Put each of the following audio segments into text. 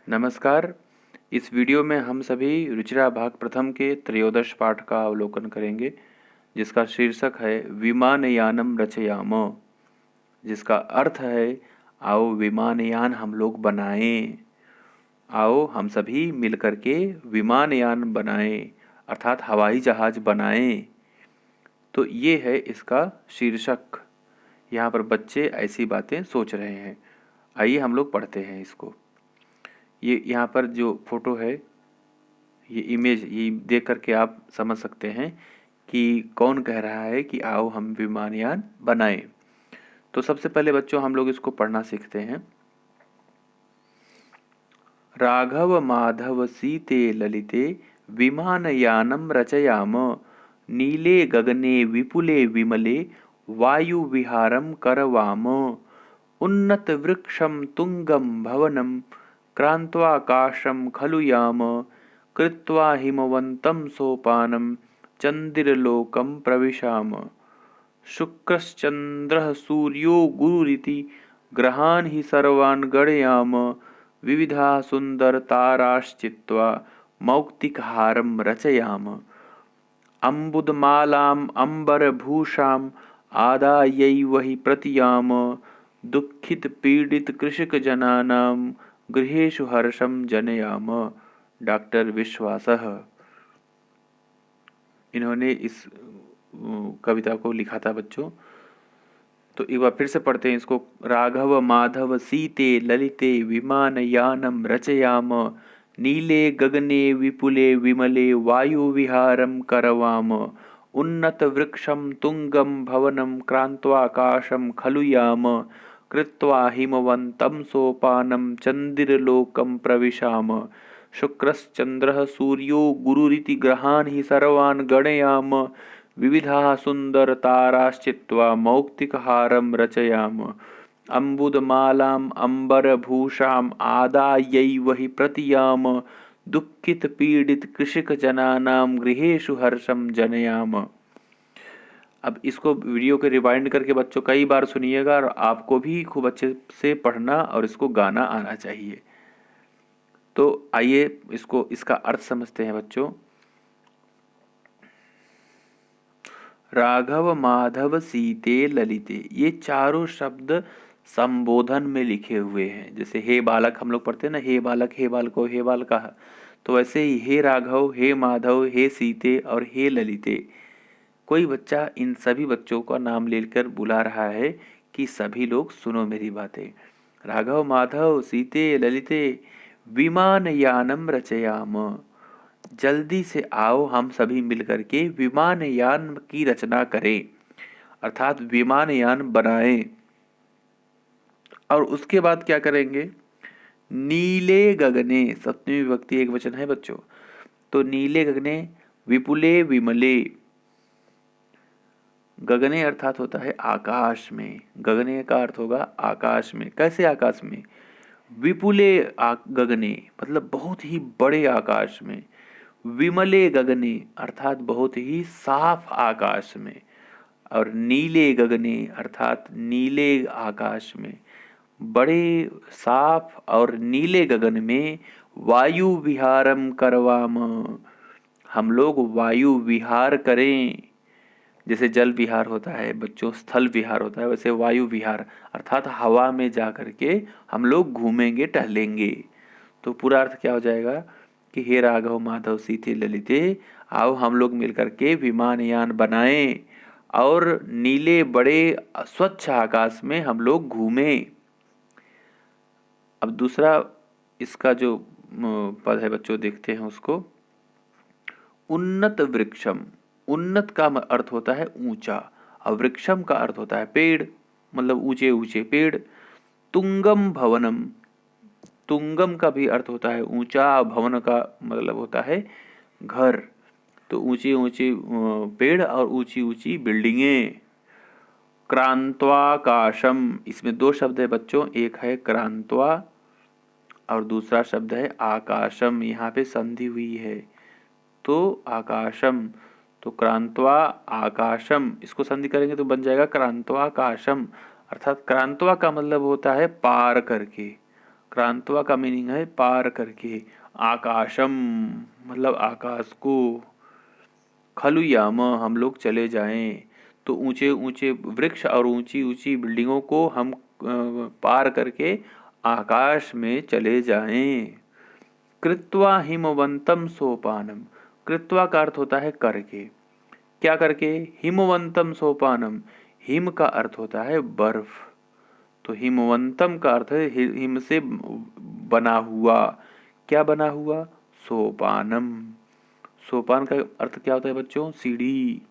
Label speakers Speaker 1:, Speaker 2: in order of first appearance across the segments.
Speaker 1: नमस्कार। इस वीडियो में हम सभी रुचिरा भाग प्रथम के त्रयोदश पाठ का अवलोकन करेंगे, जिसका शीर्षक है विमानयानम रचयाम, जिसका अर्थ है आओ विमानयान हम लोग बनाएं। आओ हम सभी मिलकर के विमानयान बनाएं, अर्थात हवाई जहाज बनाएं। तो ये है इसका शीर्षक। यहाँ पर बच्चे ऐसी बातें सोच रहे हैं। आइए हम लोग पढ़ते हैं इसको। ये यहाँ पर जो फोटो है, ये इमेज, ये देख करके आप समझ सकते हैं कि कौन कह रहा है कि आओ हम विमानयान बनाएं। तो सबसे पहले बच्चों हम लोग इसको पढ़ना सीखते हैं। राघव माधव सीते ललिते विमानयानम रचयाम, नीले गगने विपुले विमले वायु विहारम करवाम, उन्नत वृक्षम तुंगम भवनम क्रांत्वाकाशम खलु याम, कृत्वा हिमवन्तं सोपानं चन्दिरलोकं प्रविशाम, शुक्रश्चन्द्रः सूर्यो गुरुरिति ग्रहान् हि सर्वान् गणयाम, विविधाः सुन्दरताराश्चित्वा मौक्तिकहारं रचयाम, अम्बुदमालाम् अम्बरभूषाम् आदायैव हि प्रतियाम, दुःखितपीडितकृषकजनानां गृहेषु हर्षं जनयाम। डॉक्टर विश्वासः। इन्होंने इस कविता को लिखा था बच्चों। तो एक बार फिर से पढ़ते हैं इसको। राघव माधव सीते ललिते विमानयानम रचयाम, नीले गगने विपुले विमले वायु विहारम करवाम, उन्नत वृक्षम तुंगम भवनम क्रांत्वाकाशम खलु याम, कृत्वा हिमवन्तं सोपानं चन्दिरलोकं प्रविशाम, शुक्रश्चन्द्रः सूर्यो गुरुरिति ग्रहान् हि सर्वान् गणयाम, विविधाः सुन्दरताराश्चित्वा मौक्तिकहारं रचयाम, अम्बुदमालाम् अम्बरभूषाम् आदायैव हि प्रतियाम, दुःखितपीडितकृषकजनानां गृहेषु हर्षं जनयाम। अब इसको वीडियो के रिवाइंड करके बच्चों कई बार सुनिएगा, और आपको भी खूब अच्छे से पढ़ना और इसको गाना आना चाहिए। तो आइए इसको, इसका अर्थ समझते हैं बच्चों। राघव माधव सीते ललिते, ये चारों शब्द संबोधन में लिखे हुए हैं। जैसे हे बालक हम लोग पढ़ते हैं ना, हे बालक, हे बालको, हे बालका। तो वैसे ही हे राघव, हे माधव, हे सीते और हे ललिते। कोई बच्चा इन सभी बच्चों का नाम लेकर बुला रहा है कि सभी लोग सुनो मेरी बातें। राघव माधव सीते ललिते विमानयानम रचयाम, जल्दी से आओ हम सभी मिलकर के विमानयान की रचना करें, अर्थात विमानयान बनाएं। और उसके बाद क्या करेंगे? नीले गगने, सप्तमी विभक्ति एक वचन है बच्चों। तो नीले गगने विपुले विमले, गगने अर्थात होता है आकाश में। गगने का अर्थ होगा आकाश में। कैसे आकाश में? विपुले गगने मतलब बहुत ही बड़े आकाश में। विमले गगने अर्थात बहुत ही साफ आकाश में। और नीले गगने अर्थात नीले आकाश में। बड़े साफ और नीले गगन में वायु विहारम करवाम, हम लोग वायु विहार करें। जैसे जल विहार होता है बच्चों, स्थल विहार होता है, वैसे वायु विहार अर्थात हवा में जा करके हम लोग घूमेंगे, टहलेंगे। तो पूरा अर्थ क्या हो जाएगा कि हे राघव माधव सीते ललिते, आओ हम लोग मिलकर के विमानयान बनाएं और नीले बड़े स्वच्छ आकाश में हम लोग घूमें। अब दूसरा इसका जो पद है बच्चों, देखते हैं उसको। उन्नत वृक्षम, उन्नत का अर्थ होता है ऊंचा, और वृक्षम का अर्थ होता है पेड़, मतलब ऊंचे ऊंचे पेड़। तुंगम भवनम, तुंगम का भी अर्थ होता है ऊंचा, भवन का मतलब होता है घर। तो ऊंचे ऊंचे पेड़ और ऊंची ऊंची बिल्डिंगें। क्रांत्वाकाशम, इसमें दो शब्द है बच्चों, एक है क्रांत्वा और दूसरा शब्द है आकाशम। यहाँ पे संधि हुई है तो आकाशम, तो क्रांत्वा आकाशम, इसको संधि करेंगे तो बन जाएगा क्रांत्वाकाशम। अर्थात क्रांत्वा का मतलब होता है पार करके, क्रांत्वा का मीनिंग है पार करके, आकाशम मतलब आकाश को, खलु याम हम लोग चले जाएं, तो ऊंचे ऊंचे वृक्ष और ऊंची ऊंची बिल्डिंगों को हम पार करके आकाश में चले जाएं। कृत्वा हिमवंतम सोपानम, कृत्वा का अर्थ होता है करके, क्या करके, हिमवंतम सोपानम, हिम का अर्थ होता है बर्फ, तो हिमवंतम का अर्थ है हिम से बना हुआ, क्या बना हुआ, सोपानम, सोपान का अर्थ क्या होता है बच्चों, सीढ़ी।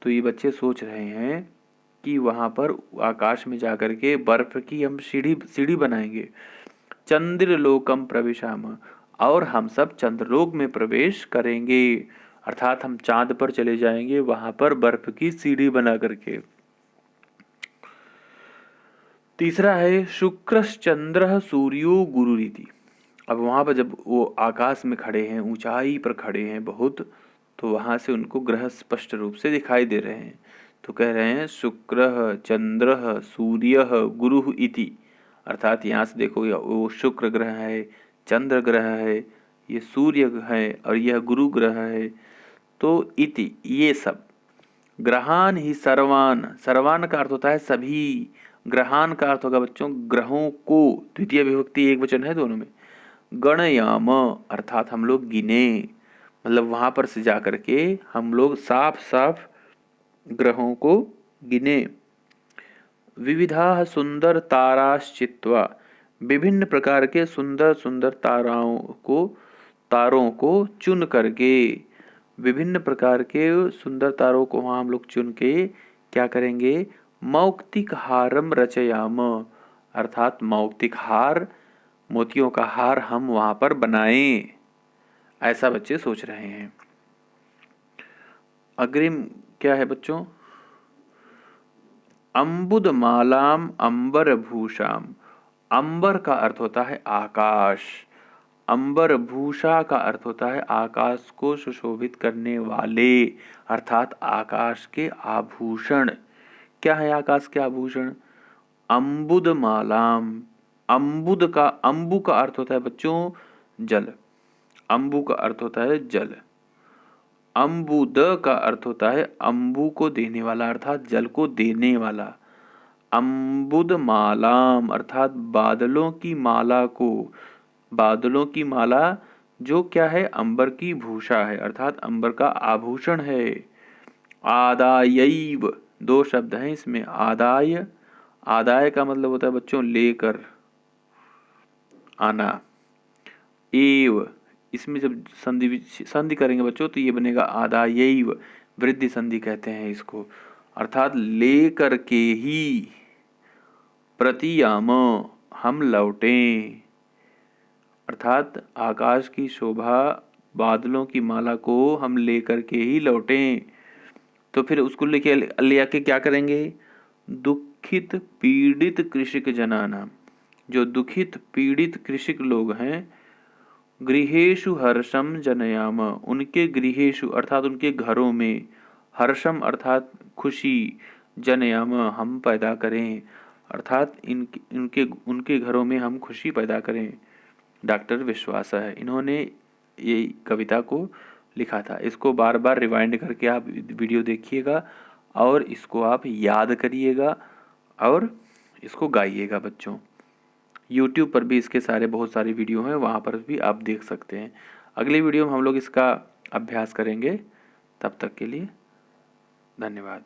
Speaker 1: तो ये बच्चे सोच रहे हैं कि वहां पर आकाश में जाकर के बर्फ की हम सीढ़ी सीढ़ी बनाएंगे। चंद्रलोकम प्रविशाम, और हम सब चंद्रलोक में प्रवेश करेंगे, अर्थात हम चांद पर चले जाएंगे वहां पर बर्फ की सीढ़ी बना करके। तीसरा है शुक्रश्चंद्र सूर्यो गुरुरीति। अब वहां पर जब वो आकाश में खड़े हैं, ऊंचाई पर खड़े हैं बहुत, तो वहां से उनको ग्रह स्पष्ट रूप से दिखाई दे रहे हैं। तो कह रहे हैं शुक्र चंद्र सूर्य गुरु इति, अर्थात यहाँ से देखो वो शुक्र ग्रह है, चंद्र ग्रह है, ये सूर्य है और यह गुरु ग्रह है। तो इति ये सब, ग्रहान ही सर्वान, सर्वान का अर्थ होता है सभी, ग्रहान का अर्थ होगा बच्चों ग्रहों को, द्वितीय विभक्ति एक वचन है दोनों में। गणयाम अर्थात हम लोग गिने, मतलब वहां पर से जा करके हम लोग साफ साफ ग्रहों को गिने। विविधा सुंदर ताराश्चित्वा, विभिन्न प्रकार के सुंदर सुंदर तारों को चुन करके, विभिन्न प्रकार के सुंदर तारों को वहां हम लोग चुन के क्या करेंगे, मौक्तिक हारम रचयाम, अर्थात मौक्तिक हार, मोतियों का हार हम वहां पर बनाएं, ऐसा बच्चे सोच रहे हैं। अग्रिम क्या है बच्चों, अंबुद मालाम अंबर भूषाम, अंबर का अर्थ होता है आकाश, अंबर भूषा का अर्थ होता है आकाश को सुशोभित करने वाले, अर्थात आकाश के आभूषण। क्या है आकाश के आभूषण, अंबुद मालाम, अंबुद का, अंबु का अर्थ होता है बच्चों जल, अंबु का अर्थ होता है जल, अंबुद का अर्थ होता है अंबु को देने वाला, अर्थात जल को देने वाला। अंबुद मालाम अर्थात बादलों की माला को, बादलों की माला जो क्या है, अंबर की भूषा है, अर्थात अंबर का आभूषण है। आदायैव, दो शब्द हैं इसमें, आदाय, आदाय का मतलब होता है बच्चों लेकर आना, एव, इसमें जब संधि करेंगे बच्चों तो ये बनेगा आदायैव, वृद्धि संधि कहते हैं इसको, अर्थात लेकर के ही, प्रतियाम हम लौटें, अर्थात आकाश की शोभा, बादलों की माला को हम लेकर के ही लौटें। तो फिर उसको लेके ले आके क्या करेंगे, दुखित पीड़ित कृषक जनाना, जो दुखित पीड़ित कृषक लोग हैं, गृहेषु हर्षम जनयाम, उनके गृहेषु अर्थात उनके घरों में, हर्षम अर्थात खुशी, जनयाम हम पैदा करें, अर्थात इनके उनके घरों में हम खुशी पैदा करें। डॉक्टर विश्वासा है, इन्होंने ये कविता को लिखा था। इसको बार बार रिवाइंड करके आप वीडियो देखिएगा और इसको आप याद करिएगा और इसको गाइएगा बच्चों। YouTube पर भी इसके सारे बहुत सारे वीडियो हैं, वहाँ पर भी आप देख सकते हैं। अगली वीडियो में हम लोग इसका अभ्यास करेंगे, तब तक के लिए धन्यवाद।